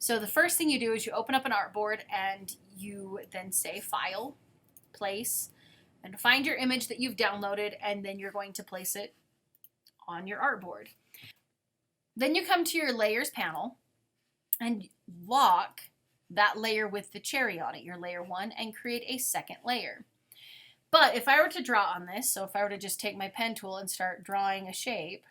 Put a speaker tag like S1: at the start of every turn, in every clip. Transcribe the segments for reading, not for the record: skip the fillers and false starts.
S1: So the first thing you do is you open up an artboard and you then say File, Place, and find your image that you've downloaded, and then you're going to place it on your artboard. Then you come to your Layers panel and lock that layer with the cherry on it, your layer 1, and create a second layer. But if I were to draw on this, so if I were to just take my pen tool and start drawing a shape,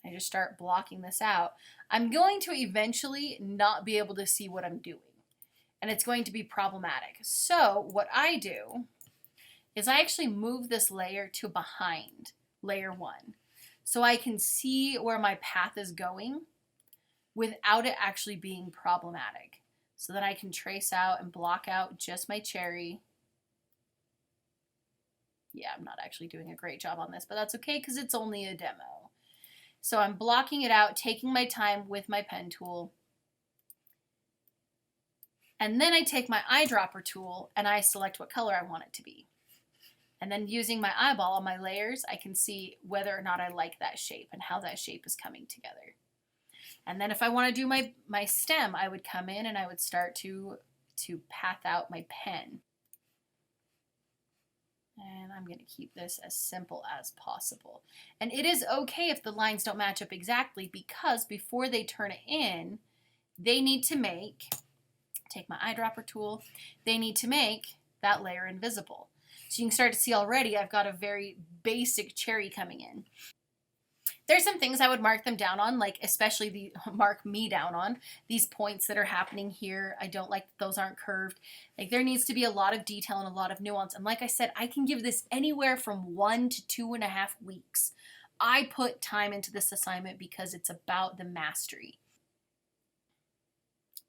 S1: I just start blocking this out, I'm going to eventually not be able to see what I'm doing. And it's going to be problematic. So what I do is I actually move this layer to behind layer 1. So I can see where my path is going without it actually being problematic. So then I can trace out and block out just my cherry. Yeah, I'm not actually doing a great job on this, but that's okay because it's only a demo. So I'm blocking it out, taking my time with my pen tool. And then I take my eyedropper tool and I select what color I want it to be. And then using my eyeball on my layers, I can see whether or not I like that shape and how that shape is coming together. And then if I want to do my stem, I would come in and I would start to path out my pen. And I'm going to keep this as simple as possible. And it is okay if the lines don't match up exactly, because before they turn it in, they need to take my eyedropper tool, they need to make that layer invisible. So you can start to see already I've got a very basic cherry coming in. There's some things I would mark them down on, like especially mark me down on these points that are happening here. I don't like that those aren't curved. Like there needs to be a lot of detail and a lot of nuance. And like I said, I can give this anywhere from 1 to 2.5 weeks. I put time into this assignment because it's about the mastery.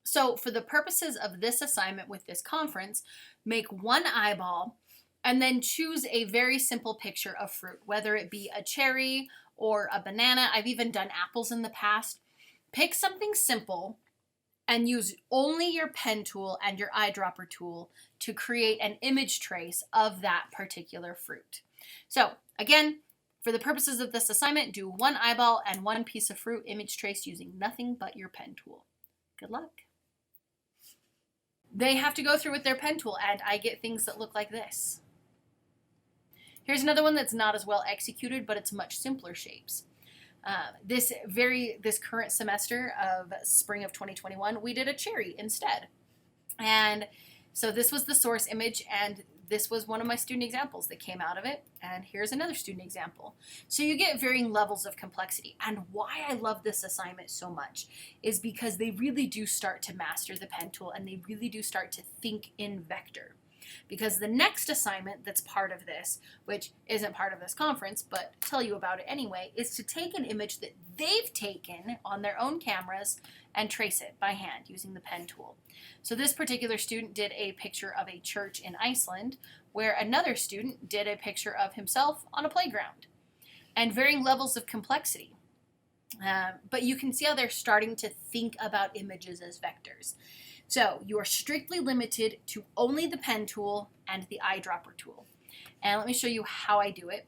S1: So for the purposes of this assignment with this conference, make one eyeball and then choose a very simple picture of fruit, whether it be a cherry or a banana. I've even done apples in the past. Pick something simple and use only your pen tool and your eyedropper tool to create an image trace of that particular fruit. So again, for the purposes of this assignment, do one eyeball and one piece of fruit image trace using nothing but your pen tool. Good luck. They have to go through with their pen tool, and I get things that look like this. Here's another one that's not as well executed, but it's much simpler shapes. This current semester of spring of 2021, we did a cherry instead. And so this was the source image, and this was one of my student examples that came out of it. And here's another student example. So you get varying levels of complexity. And why I love this assignment so much is because they really do start to master the pen tool, and they really do start to think in vector. Because the next assignment that's part of this, which isn't part of this conference, but tell you about it anyway, is to take an image that they've taken on their own cameras and trace it by hand using the pen tool. So this particular student did a picture of a church in Iceland, where another student did a picture of himself on a playground, and varying levels of complexity. But you can see how they're starting to think about images as vectors. So you are strictly limited to only the pen tool and the eyedropper tool. And let me show you how I do it.